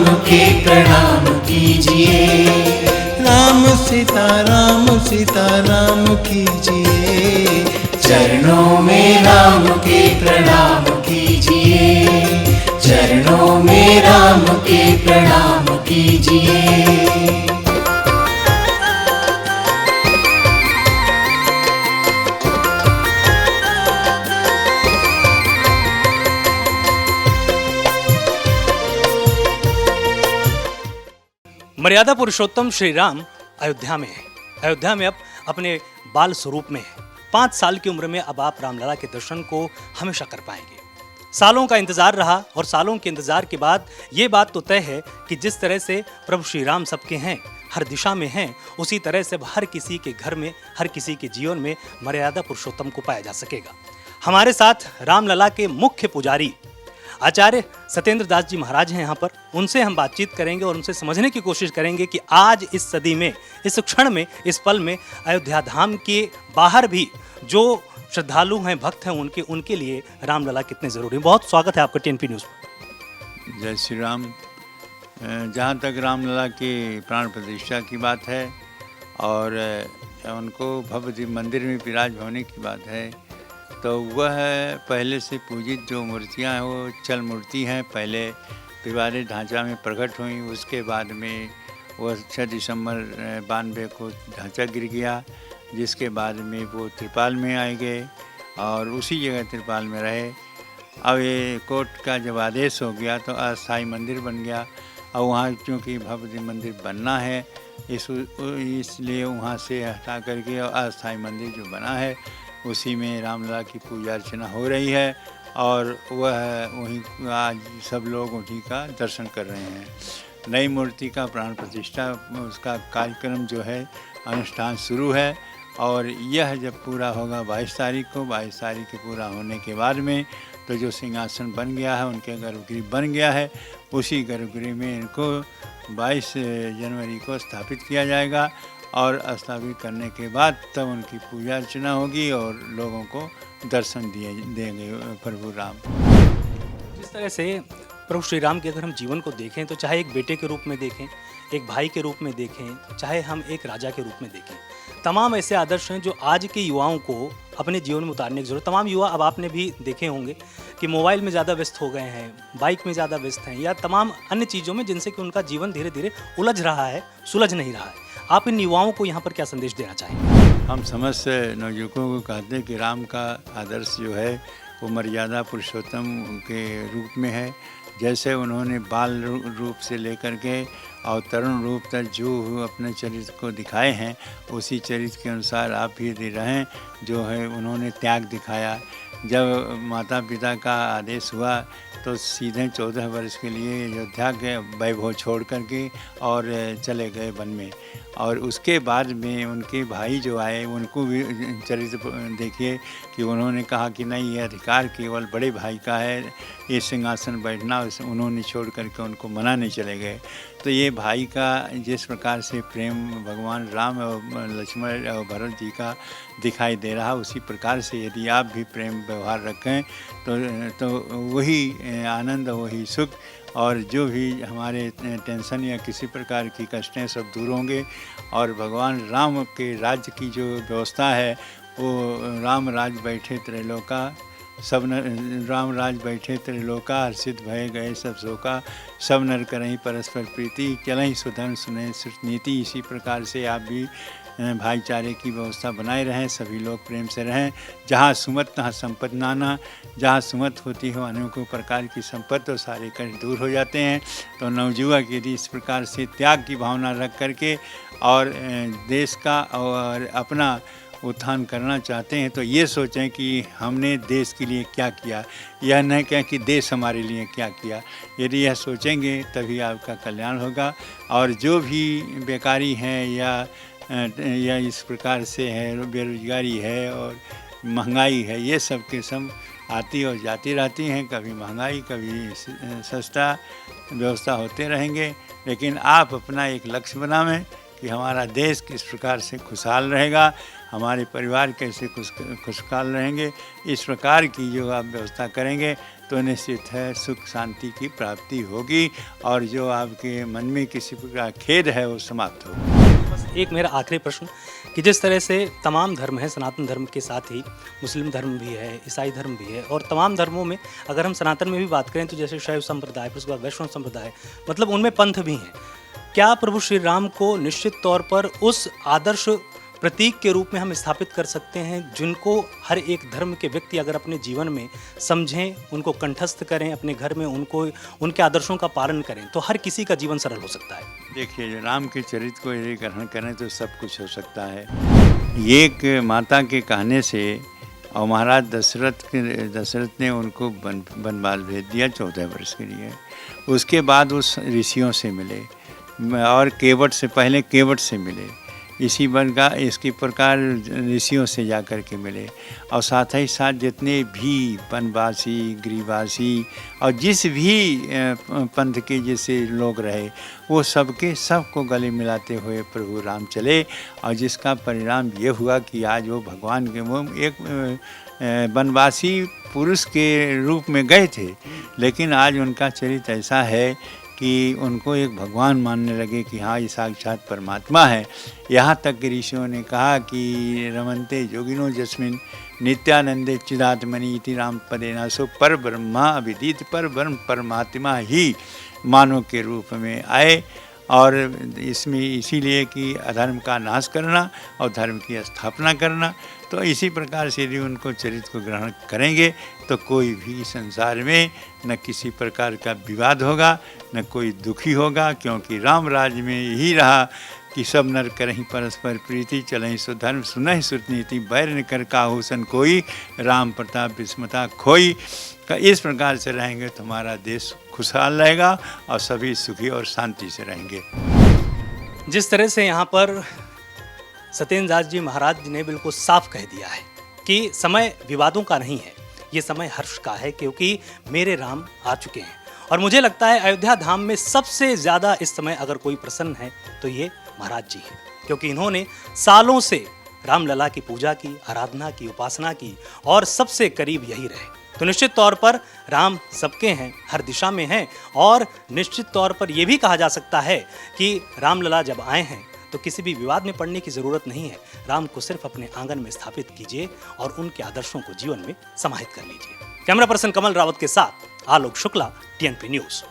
राम के प्रणाम कीजिए। राम सीता राम कीजिए। चरणों में राम के प्रणाम कीजिए। चरणों में राम के प्रणाम कीजिए। मर्यादा पुरुषोत्तम श्री राम अयोध्या में है। अयोध्या में अब अपने बाल स्वरूप में है। 5 साल की उम्र में अब आप रामलला के दर्शन को हमेशा कर पाएंगे। सालों का इंतजार रहा और सालों के इंतजार के बाद ये बात तो तय है कि जिस तरह से प्रभु श्री राम सबके हैं, हर दिशा में हैं, उसी तरह से हर किसी के घर में, हर किसी के जीवन में मर्यादा पुरुषोत्तम को पाया जा सकेगा। हमारे साथ रामलला के मुख्य पुजारी आचार्य सत्येंद्र दास जी महाराज हैं यहाँ पर। उनसे हम बातचीत करेंगे और उनसे समझने की कोशिश करेंगे कि आज इस सदी में, इस क्षण में, इस पल में अयोध्या धाम के बाहर भी जो श्रद्धालु हैं, भक्त हैं, उनके लिए रामलला कितने जरूरी हैं। बहुत स्वागत है आपका टीएनपी न्यूज़ पर। जय श्री राम। जहाँ तक रामलला की प्राण प्रतिष्ठा की बात है और उनको भव्य दिव्य मंदिर में विराज होने की बात है, तो वह पहले से पूजित जो मूर्तियां हैं वो चल मूर्ति हैं। पहले विवादित ढांचा में प्रकट हुई, उसके बाद में वह 6 दिसंबर 92 को ढांचा गिर गया, जिसके बाद में वो त्रिपाल में आए गए और उसी जगह त्रिपाल में रहे। अब ये कोर्ट का जब आदेश हो गया तो अस्थाई मंदिर बन गया। और वहाँ क्योंकि भव्य मंदिर बनना है, इसलिए वहाँ से हटा करके अस्थाई मंदिर जो बना है उसी में रामलला की पूजा अर्चना हो रही है और वह वहीं आज सब लोग उन्हीं का दर्शन कर रहे हैं। नई मूर्ति का प्राण प्रतिष्ठा, उसका कार्यक्रम जो है अनुष्ठान शुरू है और यह जब पूरा होगा 22 तारीख को, 22 तारीख के पूरा होने के बाद में तो जो सिंहासन बन गया है, उनके गर्भगृह बन गया है, उसी गर्भगृह में इनको 22 जनवरी को स्थापित किया जाएगा और स्थापित करने के बाद तब उनकी पूजा अर्चना होगी और लोगों को दर्शन देंगे प्रभु राम। जिस तरह से प्रभु श्री राम के अगर हम जीवन को देखें तो चाहे एक बेटे के रूप में देखें, एक भाई के रूप में देखें, चाहे हम एक राजा के रूप में देखें, तमाम ऐसे आदर्श हैं जो आज के युवाओं को अपने जीवन में उतारने की जरूरत। तमाम युवा, अब आपने भी देखे होंगे कि मोबाइल में ज़्यादा व्यस्त हो गए हैं, बाइक में ज़्यादा व्यस्त हैं या तमाम अन्य चीज़ों में, जिनसे कि उनका जीवन धीरे धीरे उलझ रहा है, सुलझ नहीं रहा है। आप इन युवाओं को यहाँ पर क्या संदेश देना चाहेंगे? हम समस्त नवयुवकों को कहते हैं कि राम का आदर्श जो है वो मर्यादा पुरुषोत्तम के रूप में है। जैसे उन्होंने बाल रूप से लेकर के और तरुण रूप तक जो अपने चरित्र को दिखाए हैं, उसी चरित्र के अनुसार आप भी यदि रहें, जो है उन्होंने त्याग दिखाया। जब माता पिता का आदेश हुआ तो सीधे 14 वर्ष के लिए अयोध्या के वैभव छोड़ करके और चले गए वन में। और उसके बाद में उनके भाई जो आए, उनको भी चरित्र देखिए कि उन्होंने कहा कि नहीं, ये अधिकार केवल बड़े भाई का है, ये सिंहासन बैठना, उन्होंने छोड़ करके उनको मनाने चले गए। तो ये भाई का जिस प्रकार से प्रेम भगवान राम और लक्ष्मण और भरत जी का दिखाई दे रहा, उसी प्रकार से यदि आप भी प्रेम व्यवहार रखें तो वही आनंद, वही सुख और जो भी हमारे टेंशन या किसी प्रकार की कष्टें सब दूर होंगे। और भगवान राम के राज्य की जो व्यवस्था है वो राम राज बैठे त्रैलोका, सब नर राम राज बैठे त्रिलोका, हर्षित भय गए सब शोका, सब नर करहीं परस्पर प्रीति, चलहीं सुधर्म सुने नीति। इसी प्रकार से आप भी भाईचारे की व्यवस्था बनाए रहें, सभी लोग प्रेम से रहें। जहाँ सुमत तहाँ संपत्ति नाना, जहाँ सुमत होती हो अनेकों प्रकार की संपत्ति तो सारे कष्ट दूर हो जाते हैं। तो नवयुवक यदि इस प्रकार से त्याग की भावना रख करके और देश का और अपना उत्थान करना चाहते हैं तो ये सोचें कि हमने देश के लिए क्या किया, यह न कहें कि देश हमारे लिए क्या किया। यदि यह सोचेंगे तभी आपका कल्याण होगा। और जो भी बेकारी हैं या इस प्रकार से है, बेरोजगारी है और महंगाई है, ये सब के सब आती और जाती रहती हैं। कभी महंगाई, कभी सस्ता व्यवस्था होते रहेंगे, लेकिन आप अपना एक लक्ष्य बनावें कि हमारा देश किस प्रकार से खुशहाल रहेगा, हमारे परिवार कैसे खुशहाल रहेंगे। इस प्रकार की जो आप व्यवस्था करेंगे तो निश्चित है सुख शांति की प्राप्ति होगी और जो आपके मन में किसी प्रकार खेद है वो समाप्त होगा। बस एक मेरा आखिरी प्रश्न कि जिस तरह से तमाम धर्म हैं, सनातन धर्म के साथ ही मुस्लिम धर्म भी है, ईसाई धर्म भी है, और तमाम धर्मों में अगर हम सनातन में भी बात करें तो जैसे शैव संप्रदाय, फिर उसके बाद वैष्णव संप्रदाय, मतलब उनमें पंथ भी हैं। क्या प्रभु श्री राम को निश्चित तौर पर उस आदर्श प्रतीक के रूप में हम स्थापित कर सकते हैं जिनको हर एक धर्म के व्यक्ति अगर अपने जीवन में समझें, उनको कंठस्थ करें, अपने घर में उनको उनके आदर्शों का पालन करें, तो हर किसी का जीवन सरल हो सकता है? देखिए, राम के चरित्र को यदि ग्रहण करें तो सब कुछ हो सकता है। एक माता के कहने से और महाराज दशरथ ने उनको वनवास भेज दिया 14 वर्ष के लिए। उसके बाद उस ऋषियों से मिले और केवट से पहले केवट से मिले, इसी इसकी प्रकार ऋषियों से जा कर के मिले, और साथ ही साथ जितने भी वनवासी, गिरिवासी और जिस भी पंथ के जैसे लोग रहे वो सबको गले मिलाते हुए प्रभु राम चले, और जिसका परिणाम ये हुआ कि आज वो भगवान के मुँह एक वनवासी पुरुष के रूप में गए थे, लेकिन आज उनका चरित्र ऐसा है कि उनको एक भगवान मानने लगे कि हाँ ये साक्षात परमात्मा है। यहाँ तक कि ऋषियों ने कहा कि रमन्ते योगिनो जस्मिन नित्यानंदे चिदात्मनि इति राम पदेना सो पर ब्रह्मा अभिदित पर ब्रह्म परमात्मा ही मानव के रूप में आए, और इसमें इसीलिए कि अधर्म का नाश करना और धर्म की स्थापना करना। तो इसी प्रकार से यदि उनको चरित्र को ग्रहण करेंगे तो कोई भी संसार में न किसी प्रकार का विवाद होगा, न कोई दुखी होगा, क्योंकि राम राज्य में यही रहा कि सब नर करहीं परस्पर प्रीति, चलहीं सो धर्म, सुनहि सुत नीति, बैर न कर काहू सन कोई, राम प्रताप विस्मता खोई। इस प्रकार से रहेंगे तो हमारा देश खुशहाल रहेगा और सभी सुखी और शांति से रहेंगे। जिस तरह से यहाँ पर सत्येंद्र दास जी महाराज जी ने बिल्कुल साफ कह दिया है कि समय विवादों का नहीं है, ये समय हर्ष का है, क्योंकि मेरे राम आ चुके हैं। और मुझे लगता है अयोध्या धाम में सबसे ज़्यादा इस समय अगर कोई प्रसन्न है तो ये महाराज जी हैं, क्योंकि इन्होंने सालों से रामलला की पूजा की, आराधना की, उपासना की, और सबसे करीब यही रहे। तो निश्चित तौर पर राम सबके हैं, हर दिशा में हैं, और निश्चित तौर पर यह भी कहा जा सकता है कि रामलला जब आए हैं तो किसी भी विवाद में पड़ने की ज़रूरत नहीं है। राम को सिर्फ अपने आंगन में स्थापित कीजिए और उनके आदर्शों को जीवन में समाहित कर लीजिए। कैमरा पर्सन कमल रावत के साथ आलोक शुक्ला, TNP न्यूज़।